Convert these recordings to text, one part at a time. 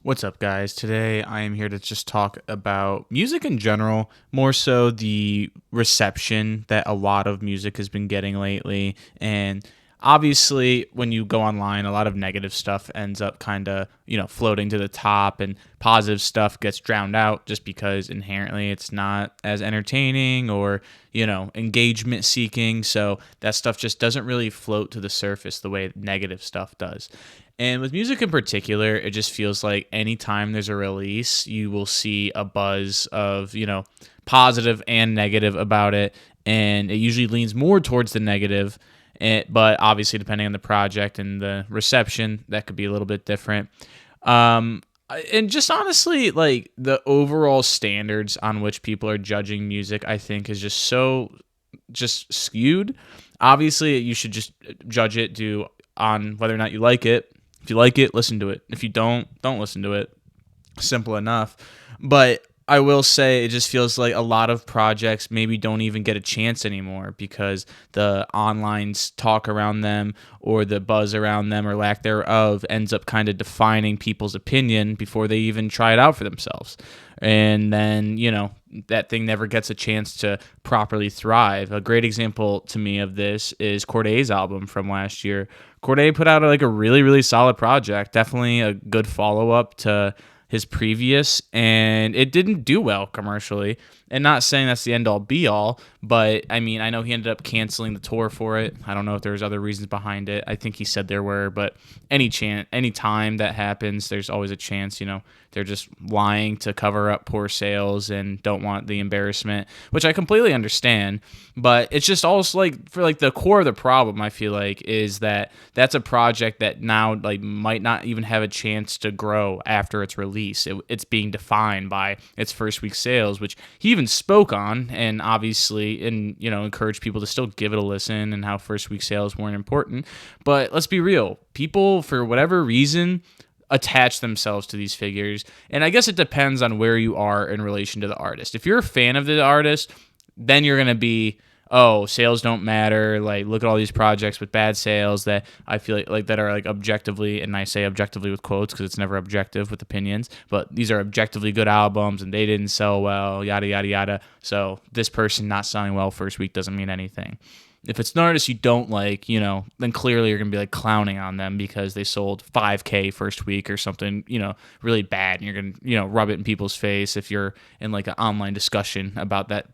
What's up, guys? Today I am here to just talk about music in general, more so the reception that a lot of music has been getting lately. And obviously, when you go online, a lot of negative stuff ends up kind of, floating to the top, and positive stuff gets drowned out just because inherently it's not as entertaining or, engagement seeking. So that stuff just doesn't really float to the surface the way negative stuff does. And with music in particular, it just feels like anytime there's a release, you will see a buzz of, positive and negative about it. And it usually leans more towards the negative. But obviously, depending on the project and the reception, that could be a little bit different. Um, and just honestly, like the overall standards on which people are judging music, I think is just so just skewed. Obviously, you should just judge it on whether or not you like it. If you like it, listen to it. If you don't listen to it. Simple enough. But I will say it just feels like a lot of projects maybe don't even get a chance anymore because the online talk around them or the buzz around them or lack thereof ends up kind of defining people's opinion before they even try it out for themselves. And then, that thing never gets a chance to properly thrive. A great example to me of this is Corday's album from last year. Corday put out like a really, really solid project. Definitely a good follow up to his previous, and it didn't do well commercially. And not saying that's the end all be all, but I mean, I know he ended up canceling the tour for it. I don't know if there was other reasons behind it. I think he said there were, but any time that happens, there's always a chance, they're just lying to cover up poor sales and don't want the embarrassment, which I completely understand. But it's just also like for like the core of the problem, I feel like, is that that's a project that now like might not even have a chance to grow after its release. It's being defined by its first week sales, which he even spoke on, and obviously, and encouraged people to still give it a listen, and how first week sales weren't important. But let's be real, people for whatever reason attach themselves to these figures, and I guess it depends on where you are in relation to the artist. If you're a fan of the artist, then you're gonna be, oh, sales don't matter. Like, look at all these projects with bad sales that I feel like that are like objectively, and I say objectively with quotes because it's never objective with opinions, but these are objectively good albums and they didn't sell well, yada, yada, yada. So this person not selling well first week doesn't mean anything. If it's an artist you don't like, then clearly you're going to be like clowning on them because they sold 5K first week or something, really bad. And you're going to, rub it in people's face if you're in like an online discussion about that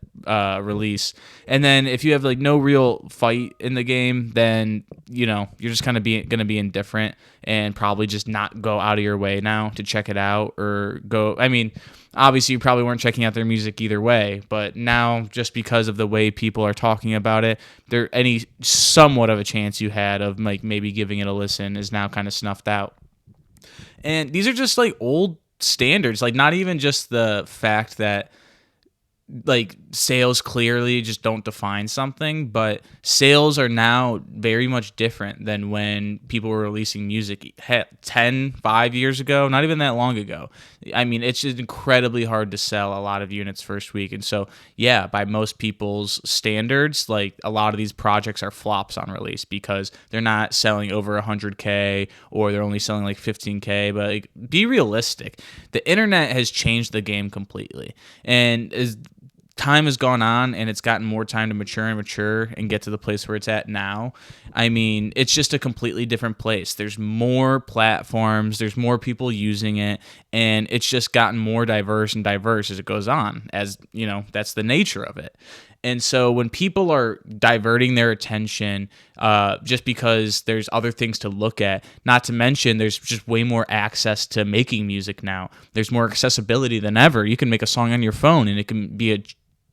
release. And then if you have like no real fight in the game, then, you're just kind of going to be indifferent and probably just not go out of your way now to check it out or go. I mean, obviously you probably weren't checking out their music either way, but now just because of the way people are talking about it, there any somewhat of a chance you had of like maybe giving it a listen is now kind of snuffed out. And these are just like old standards, like not even just the fact that like sales clearly just don't define something, but sales are now very much different than when people were releasing music 5 years ago, not even that long ago. I mean, it's just incredibly hard to sell a lot of units first week. And so, yeah, by most people's standards, like a lot of these projects are flops on release because they're not selling over 100K or they're only selling like 15K. But like, be realistic. The internet has changed the game completely. And as time has gone on and it's gotten more time to mature and get to the place where it's at now, I mean, it's just a completely different place. There's more platforms, there's more people using it, and it's just gotten more diverse as it goes on, as, that's the nature of it. And so when people are diverting their attention just because there's other things to look at, not to mention there's just way more access to making music now. There's more accessibility than ever. You can make a song on your phone and it can be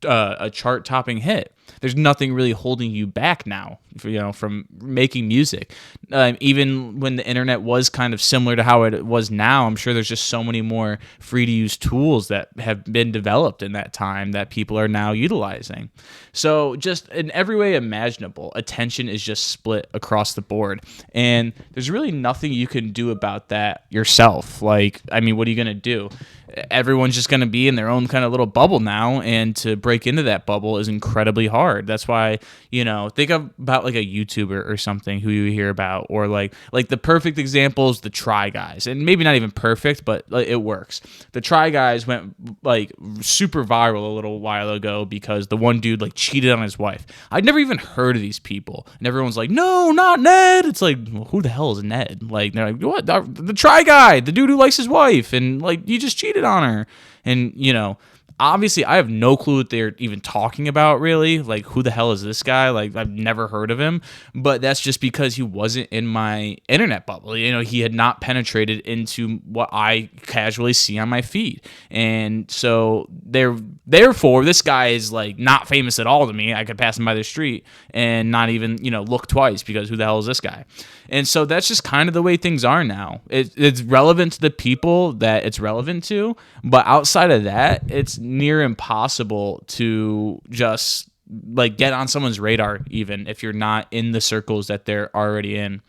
a chart-topping hit. There's nothing really holding you back now, from making music. Even when the internet was kind of similar to how it was now, I'm sure there's just so many more free-to-use tools that have been developed in that time that people are now utilizing. So just in every way imaginable, attention is just split across the board. And there's really nothing you can do about that yourself. Like, I mean, what are you going to do? everyone's just going to be in their own kind of little bubble now, and to break into that bubble is incredibly hard. That's why, think about like a YouTuber or something who you hear about, or like the perfect example is the Try Guys, and maybe not even perfect, but like, it works. The Try Guys went like super viral a little while ago because the one dude like cheated on his wife. I'd never even heard of these people, and everyone's like, no, not Ned. It's like, well, who the hell is Ned? Like, they're like, what? The Try Guy, the dude who likes his wife, and like, you just cheated on her. And obviously I have no clue what they're even talking about, really. Like, who the hell is this guy? Like, I've never heard of him, but that's just because he wasn't in my internet bubble. He had not penetrated into what I casually see on my feed. And so therefore this guy is like not famous at all to me. I could pass him by the street and not even, look twice, because who the hell is this guy? And so that's just kind of the way things are now. It's relevant to the people that it's relevant to, but outside of that, it's near impossible to just like get on someone's radar, even if you're not in the circles that they're already in.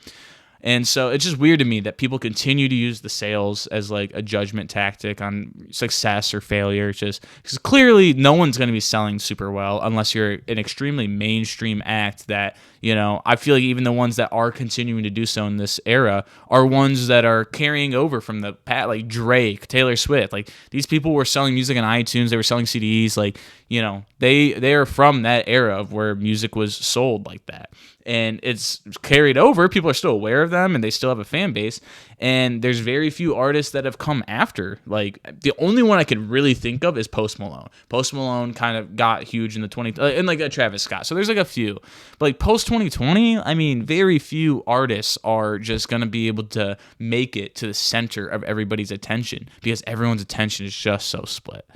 And so it's just weird to me that people continue to use the sales as like a judgment tactic on success or failure. It's just because clearly no one's going to be selling super well unless you're an extremely mainstream act that, I feel like even the ones that are continuing to do so in this era are ones that are carrying over from the past, like Drake, Taylor Swift. Like, these people were selling music on iTunes. They were selling CDs. Like, they are from that era of where music was sold like that. And it's carried over. People are still aware of them, and they still have a fan base. And there's very few artists that have come after. Like, the only one I could really think of is Post Malone. Post Malone kind of got huge in the and like a Travis Scott. So there's like a few. But like post 2020, I mean, very few artists are just going to be able to make it to the center of everybody's attention, because everyone's attention is just so split.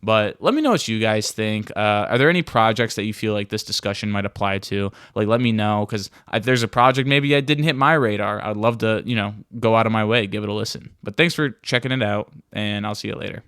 But let me know what you guys think. Are there any projects that you feel like this discussion might apply to? Like, let me know, because if there's a project maybe I didn't hit my radar, I'd love to, go out of my way, give it a listen. But thanks for checking it out, and I'll see you later.